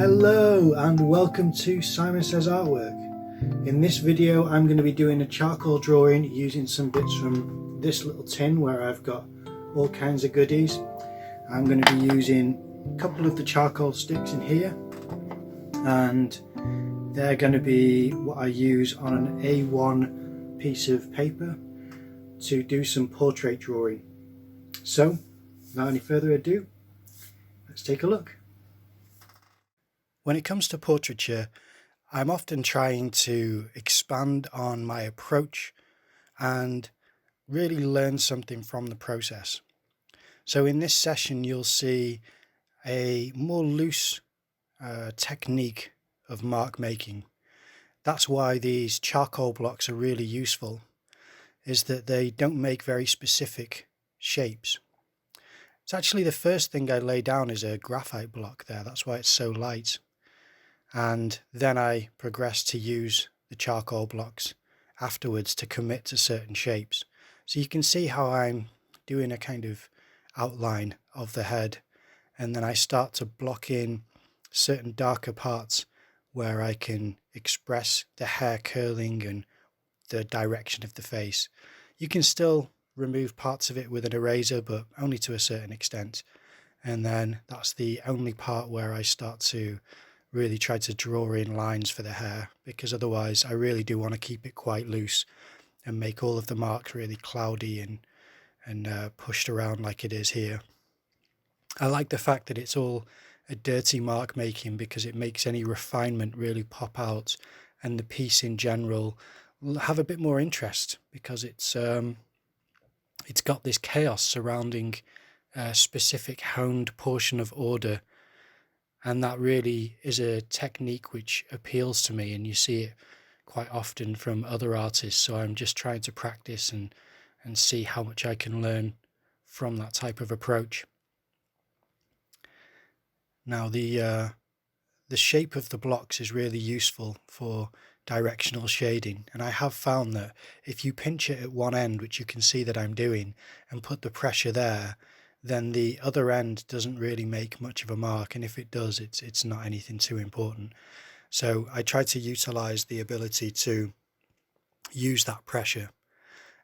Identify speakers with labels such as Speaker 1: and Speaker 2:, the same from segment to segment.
Speaker 1: Hello and welcome to Simon Says Artwork. In this video I'm going to be doing a charcoal drawing using some bits from this little tin where I've got all kinds of goodies. I'm going to be using a couple of the charcoal sticks in here, and they're going to be what I use on an A1 piece of paper to do some portrait drawing. So without any further ado, let's take a look. When it comes to portraiture, I'm often trying to expand on my approach and really learn something from the process. So in this session, you'll see a more loose technique of mark making. That's why these charcoal blocks are really useful, is that they don't make very specific shapes. It's actually the first thing I lay down is a graphite block there. That's why it's so light. And then I progress to use the charcoal blocks afterwards to commit to certain shapes. So you can see how I'm doing a kind of outline of the head, and then I start to block in certain darker parts where I can express the hair curling and the direction of the face. You can still remove parts of it with an eraser, but only to a certain extent. And then that's the only part where I start to really try to draw in lines for the hair, because otherwise I really do want to keep it quite loose and make all of the marks really cloudy and pushed around like it is here. I like the fact that it's all a dirty mark making because it makes any refinement really pop out, and the piece in general will have a bit more interest because it's got this chaos surrounding a specific honed portion of order. And that really is a technique which appeals to me, and you see it quite often from other artists. So I'm just trying to practice and see how much I can learn from that type of approach. Now the shape of the blocks is really useful for directional shading, and I have found that if you pinch it at one end, which you can see that I'm doing, and put the pressure there, then the other end doesn't really make much of a mark, and if it does, it's not anything too important. So I try to utilize the ability to use that pressure.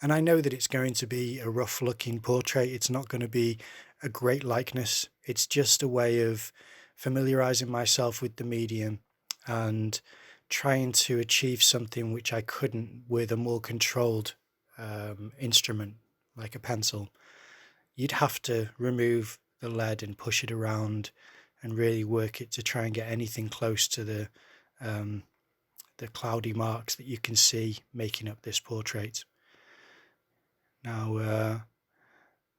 Speaker 1: And I know that it's going to be a rough looking portrait. It's not going to be a great likeness. It's just a way of familiarizing myself with the medium and trying to achieve something which I couldn't with a more controlled instrument like a pencil. You'd have to remove the lead and push it around and really work it to try and get anything close to the cloudy marks that you can see making up this portrait. Now,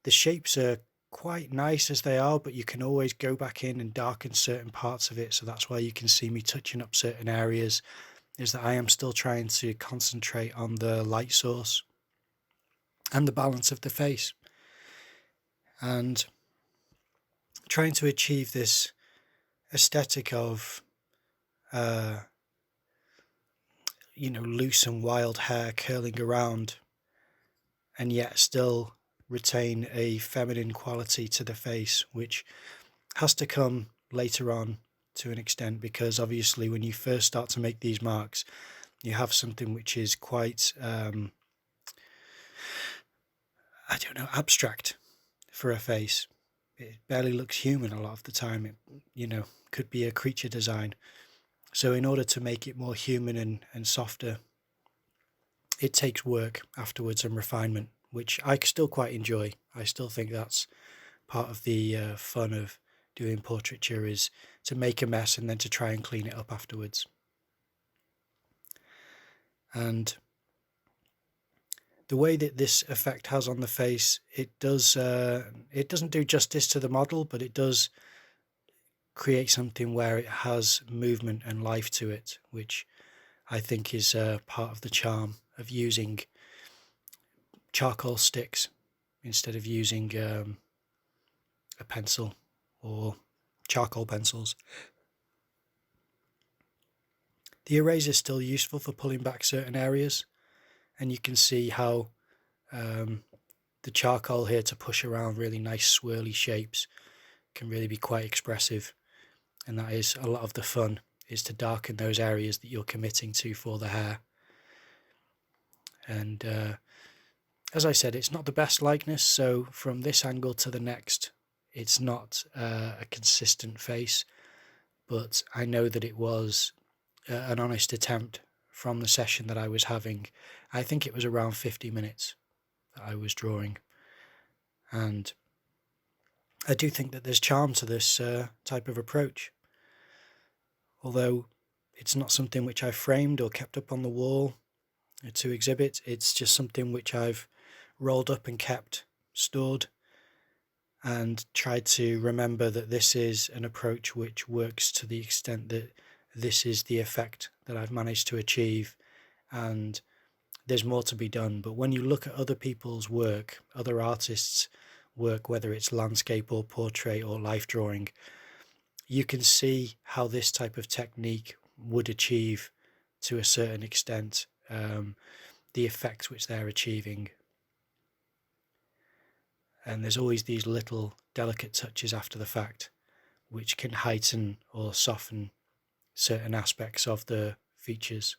Speaker 1: the shapes are quite nice as they are, but you can always go back in and darken certain parts of it. So that's why you can see me touching up certain areas, is that I am still trying to concentrate on the light source and the balance of the face, and trying to achieve this aesthetic of loose and wild hair curling around, and yet still retain a feminine quality to the face, which has to come later on to an extent, because obviously when you first start to make these marks, you have something which is quite abstract for a face. It barely looks human a lot of the time. It could be a creature design. So in order to make it more human and softer, it takes work afterwards and refinement, which I still quite enjoy. I still think that's part of the fun of doing portraiture, is to make a mess and then to try and clean it up afterwards. And the way that this effect has on the face, it doesn't do justice to the model, but it does create something where it has movement and life to it, which I think is part of the charm of using charcoal sticks instead of using a pencil or charcoal pencils. The eraser is still useful for pulling back certain areas, and you can see how the charcoal here to push around really nice swirly shapes can really be quite expressive. and that is a lot of the fun, is to darken those areas that you're committing to for the hair. And as I said, it's not the best likeness, so from this angle to the next, it's not a consistent face, but I know that it was an honest attempt from the session that I was having. I think it was around 50 minutes that I was drawing, and I do think that there's charm to this type of approach. Although it's not something which I've framed or kept up on the wall to exhibit, it's just something which I've rolled up and kept stored, and tried to remember that this is an approach which works to the extent that this is the effect that I've managed to achieve, and there's more to be done. But when you look at other people's work, other artists' work, whether it's landscape or portrait or life drawing, you can see how this type of technique would achieve, to a certain extent, the effects which they're achieving. And there's always these little delicate touches after the fact which can heighten or soften certain aspects of the features.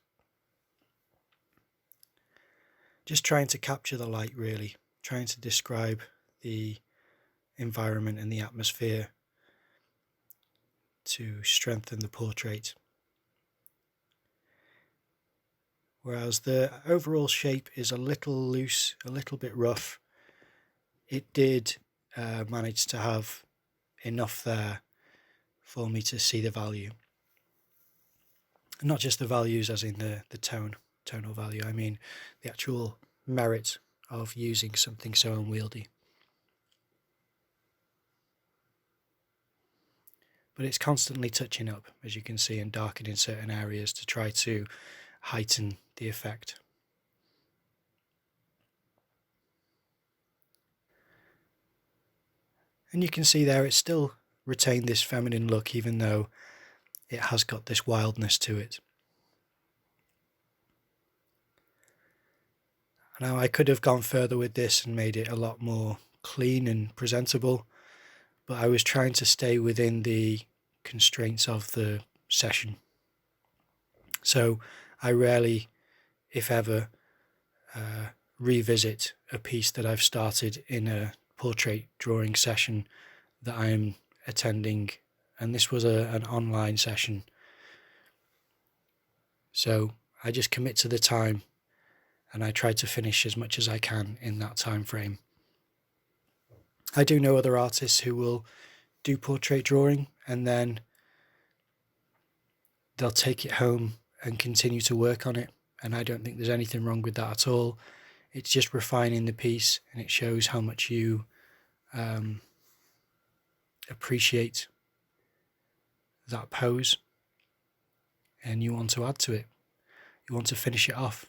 Speaker 1: Just trying to capture the light, really, trying to describe the environment and the atmosphere to strengthen the portrait. Whereas the overall shape is a little loose, a little bit rough, it did manage to have enough there for me to see the value. Not just the values as in the tonal value, I mean the actual merit of using something so unwieldy. But it's constantly touching up, as you can see, and darkening certain areas to try to heighten the effect. And you can see there it's still retained this feminine look, even though it has got this wildness to it. Now, I could have gone further with this and made it a lot more clean and presentable, but I was trying to stay within the constraints of the session. So I rarely, if ever, revisit a piece that I've started in a portrait drawing session that I'm attending, and this was an online session. So I just commit to the time and I try to finish as much as I can in that time frame. I do know other artists who will do portrait drawing and then they'll take it home and continue to work on it, and I don't think there's anything wrong with that at all. It's just refining the piece, and it shows how much you appreciate that pose and you want to add to it. You want to finish it off.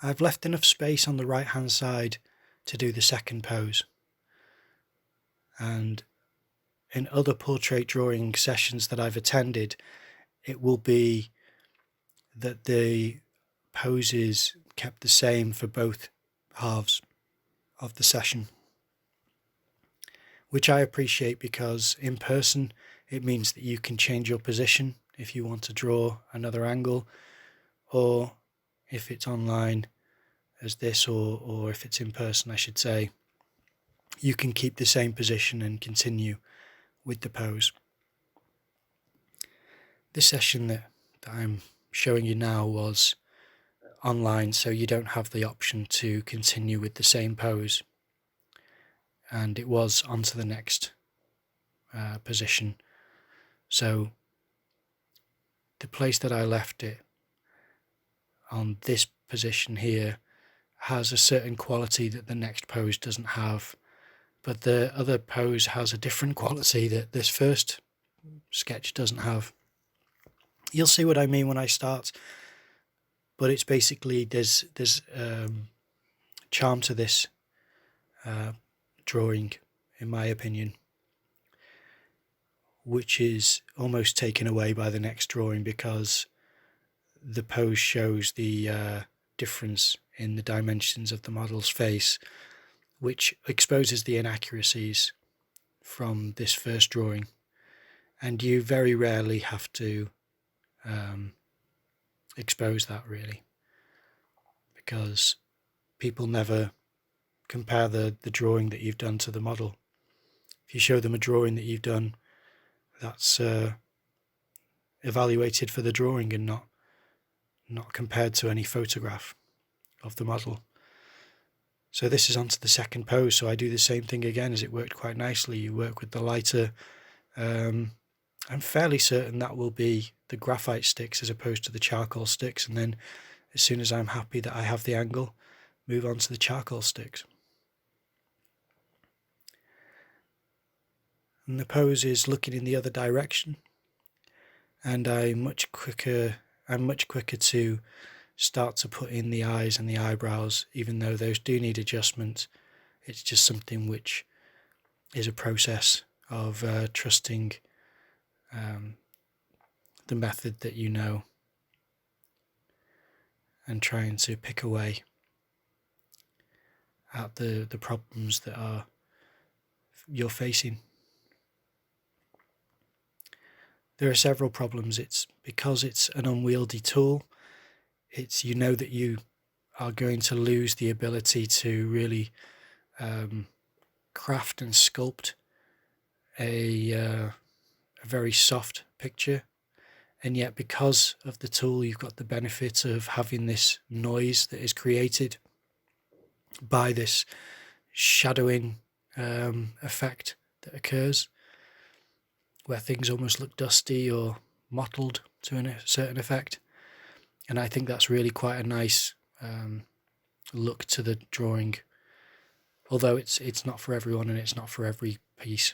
Speaker 1: I've left enough space on the right hand side to do the second pose, and in other portrait drawing sessions that I've attended, it will be that the poses kept the same for both halves of the session, which I appreciate because in person it means that you can change your position if you want to draw another angle, or if it's online as this, or if it's in person I should say, you can keep the same position and continue with the pose. This session that I'm showing you now was online, so you don't have the option to continue with the same pose, and it was on to the next position. So the place that I left it on this position here has a certain quality that the next pose doesn't have, but the other pose has a different quality that this first sketch doesn't have. You'll see what I mean when I start, but it's basically there's charm to this drawing, in my opinion, which is almost taken away by the next drawing because the pose shows the difference in the dimensions of the model's face, which exposes the inaccuracies from this first drawing, and you very rarely have to expose that, really, because people never compare the drawing that you've done to the model. If you show them a drawing that you've done, that's evaluated for the drawing and not compared to any photograph of the model. So this is onto the second pose, so I do the same thing again, as it worked quite nicely. You work with the lighter. I'm fairly certain that will be the graphite sticks as opposed to the charcoal sticks, and then as soon as I'm happy that I have the angle, move on to the charcoal sticks. And the pose is looking in the other direction, and I'm much quicker to start to put in the eyes and the eyebrows, even though those do need adjustment. It's just something which is a process of trusting the method that you know, and trying to pick away at the problems that you're facing. There are several problems. It's because it's an unwieldy tool. You know that you are going to lose the ability to really craft and sculpt a very soft picture, and yet because of the tool you've got the benefit of having this noise that is created by this shadowing effect that occurs, where things almost look dusty or mottled to a certain effect. And I think that's really quite a nice look to the drawing, although it's not for everyone and it's not for every piece.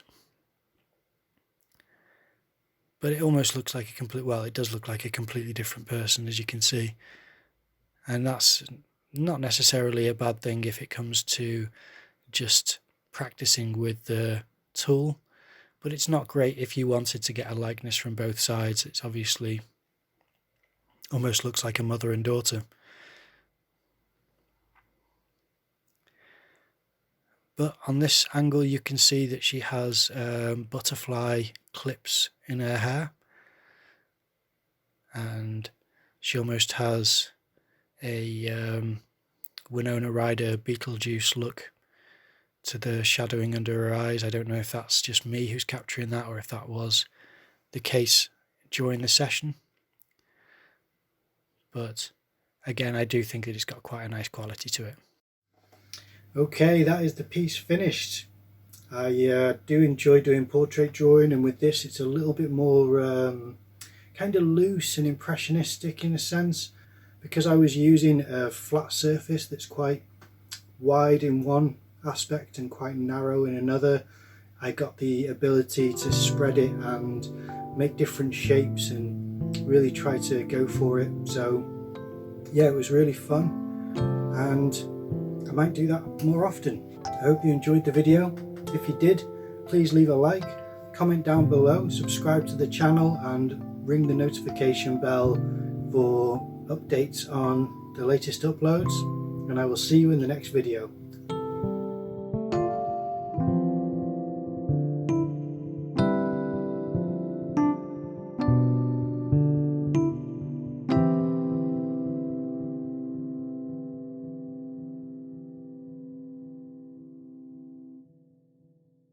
Speaker 1: But it almost looks like it does look like a completely different person, as you can see. And that's not necessarily a bad thing if it comes to just practicing with the tool, but it's not great if you wanted to get a likeness from both sides. It's obviously almost looks like a mother and daughter. But on this angle you can see that she has butterfly clips in her hair, and she almost has a Winona Ryder Beetlejuice look to the shadowing under her eyes. I don't know if that's just me who's capturing that or if that was the case during the session. But again, I do think that it's got quite a nice quality to it. Okay, that is the piece finished. I do enjoy doing portrait drawing, and with this it's a little bit more kind of loose and impressionistic in a sense, because I was using a flat surface that's quite wide in one aspect and quite narrow in another. I got the ability to spread it and make different shapes and really try to go for it. So yeah, it was really fun, and I might do that more often. I hope you enjoyed the video. If you did, please leave a like, comment down below, subscribe to the channel and ring the notification bell for updates on the latest uploads, and I will see you in the next video.